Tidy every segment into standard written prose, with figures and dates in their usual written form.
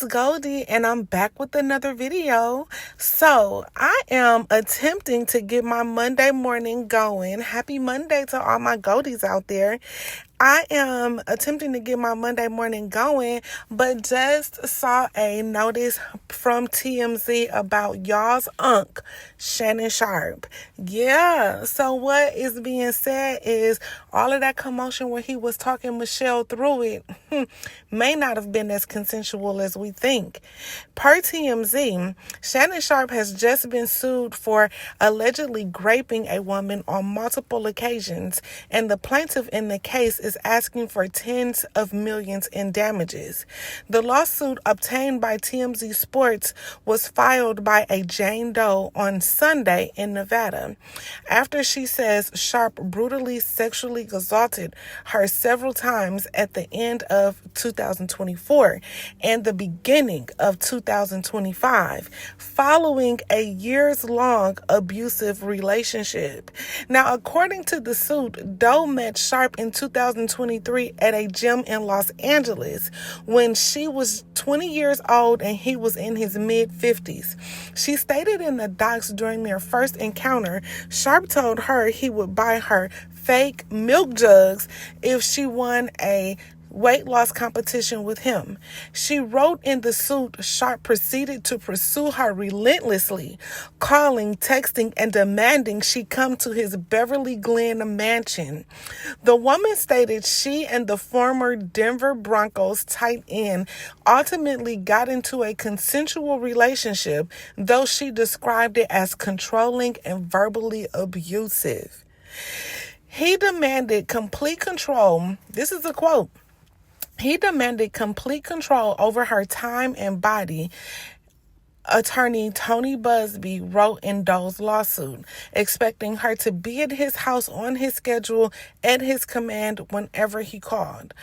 it's Goldie, and I'm back with another video. So I am attempting to get my Monday morning going. Happy Monday to all my Goldies out there. I am attempting to get my Monday morning going, but just saw a notice from TMZ about y'all's unk, Shannon Sharpe. Yeah, so what is being said is all of that commotion when he was talking Michelle through it may not have been as consensual as we think. Per TMZ, Shannon Sharpe has just been sued for allegedly raping a woman on multiple occasions, and the plaintiff in the case is asking for tens of millions in damages. The lawsuit obtained by TMZ Sports was filed by a Jane Doe on Sunday in Nevada after she says Sharpe brutally sexually assaulted her several times at the end of 2024 and the beginning of 2025 following a years-long abusive relationship. Now, according to the suit, Doe met Sharpe in 2023 at a gym in Los Angeles when she was 20 years old and he was in his mid-50s. She stated in the docs during their first encounter, Sharpe told her he would buy her fake milk jugs if she won a weight loss competition with him. She wrote in the suit, Sharpe proceeded to pursue her relentlessly, calling, texting, and demanding she come to his Beverly Glen mansion. The woman stated she and the former Denver Broncos tight end ultimately got into a consensual relationship, though she described it as controlling and verbally abusive. He demanded complete control. This is a quote. He demanded complete control over her time and body, attorney Tony Busby wrote in Doe's lawsuit, expecting her to be at his house on his schedule at his command whenever he called.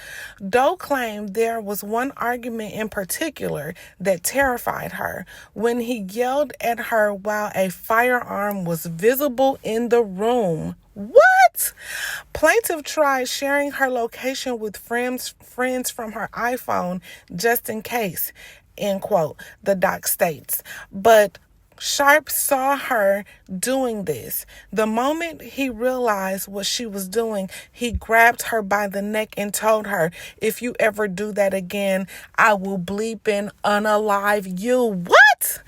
Doe claimed there was one argument in particular that terrified her when he yelled at her while a firearm was visible in the room. What? Plaintiff tried sharing her location with friends from her iPhone just in case, end quote, the doc states. But Sharpe saw her doing this. The moment he realized what she was doing, he grabbed her by the neck and told her, if you ever do that again, I will bleep and unalive you. What?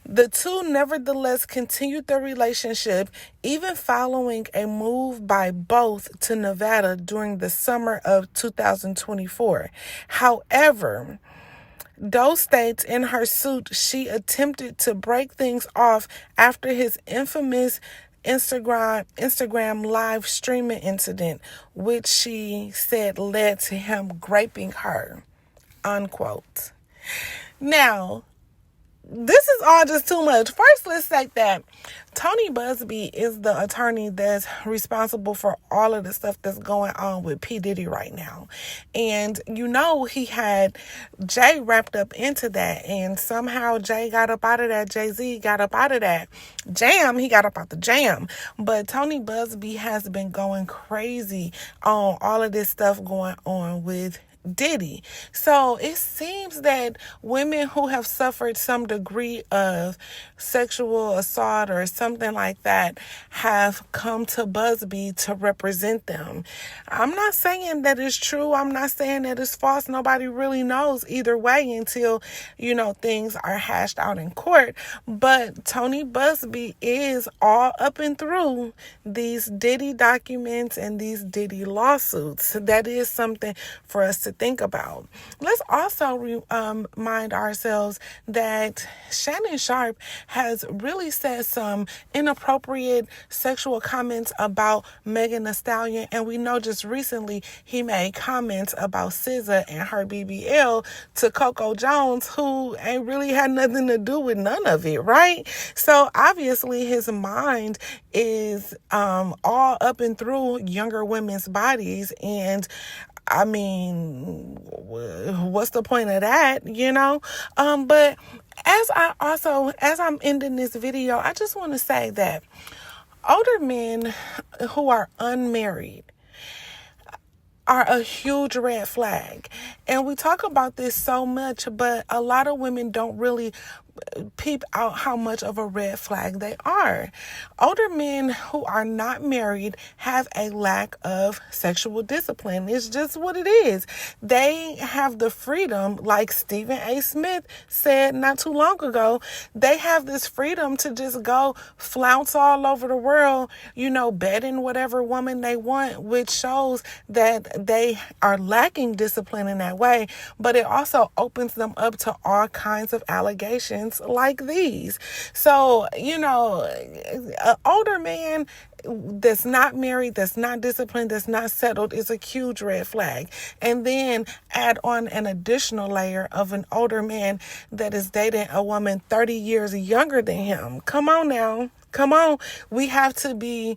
The two nevertheless continued their relationship, even following a move by both to Nevada during the summer of 2024. However, Doe states in her suit she attempted to break things off after his infamous Instagram live streaming incident, which she said led to him raping her, unquote. Now, this is all just too much. First, let's say that Tony Busby is the attorney that's responsible for all of the stuff that's going on with P. Diddy right now. And you know he had Jay wrapped up into that. And somehow Jay got up out of that. Jay-Z got up out of that jam. He got up out the jam. But Tony Busby has been going crazy on all of this stuff going on with Diddy. So it seems that women who have suffered some degree of sexual assault or something like that have come to Busby to represent them. I'm not saying that it's true. I'm not saying that it's false. Nobody really knows either way until, things are hashed out in court. But Tony Busby is all up and through these Diddy documents and these Diddy lawsuits. That is something for us to think about. Let's also remind ourselves that Shannon Sharpe has really said some inappropriate sexual comments about Megan Thee Stallion, and we know just recently he made comments about SZA and her BBL to Coco Jones, who ain't really had nothing to do with none of it, right? So obviously his mind is all up and through younger women's bodies, and I mean, what's the point of that, But as I'm ending this video, I just want to say that older men who are unmarried are a huge red flag. And we talk about this so much, but a lot of women don't really peep out how much of a red flag they are. Older men who are not married have a lack of sexual discipline. It's just what it is. They have the freedom, like Stephen A. Smith said not too long ago, they have this freedom to just go flounce all over the world, bedding whatever woman they want, which shows that they are lacking discipline in that way. But it also opens them up to all kinds of allegations like these. So, an older man that's not married, that's not disciplined, that's not settled is a huge red flag. And then add on an additional layer of an older man that is dating a woman 30 years younger than him. Come on now. Come on. We have to be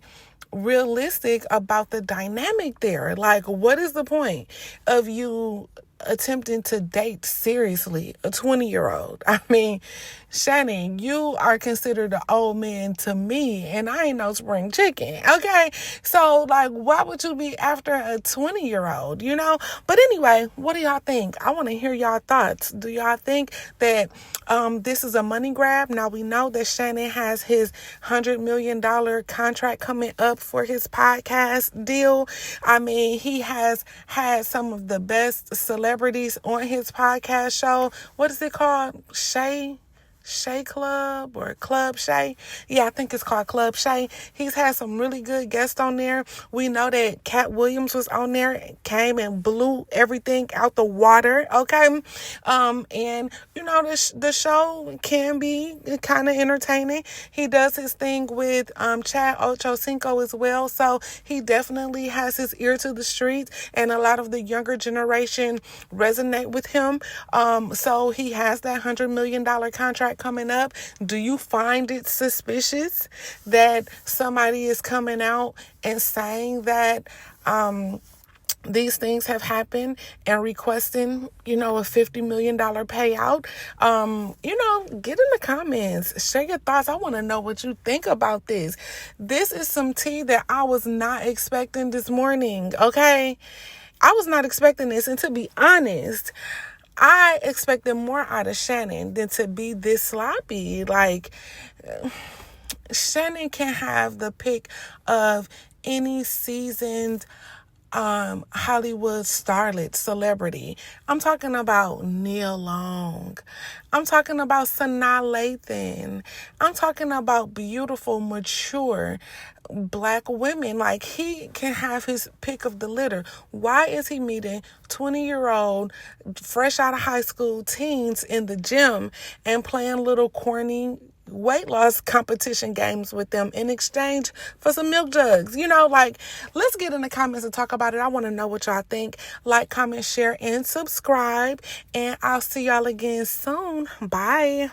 realistic about the dynamic there. Like, what is the point of you attempting to date seriously a 20-year-old? I mean, Shannon, you are considered an old man to me, and I ain't no spring chicken, okay? So, why would you be after a 20-year-old, But anyway, what do y'all think? I want to hear y'all thoughts. Do y'all think that this is a money grab? Now, we know that Shannon has his $100 million contract coming up for his podcast deal. I mean, he has had some of the best celebrities on his podcast show. What is it called? Shay Club or Club Shay? Yeah, I think it's called Club Shay. He's had some really good guests on there. We know that Cat Williams was on there, came and blew everything out the water, okay? And the show can be kind of entertaining. He does his thing with Chad Ochocinco as well, so he definitely has his ear to the streets, and a lot of the younger generation resonate with him. So he has that $100 million contract coming up. Do you find it suspicious that somebody is coming out and saying that these things have happened and requesting, a $50 million payout? Get in the comments, share your thoughts. I want to know what you think about this. This is some tea that I was not expecting this morning, okay? I was not expecting this, and to be honest, I expected more out of Shannon than to be this sloppy. Shannon can have the pick of any seasoned Hollywood starlet celebrity. I'm talking about Nia Long. I'm talking about Sanaa Lathan. I'm talking about beautiful, mature Black women. He can have his pick of the litter. Why is he meeting 20-year-old, fresh out of high school teens in the gym and playing little corny weight loss competition games with them in exchange for some milk jugs? Let's get in the comments and talk about it. I want to know what y'all think. Like, comment, share, and subscribe. And I'll see y'all again soon. Bye.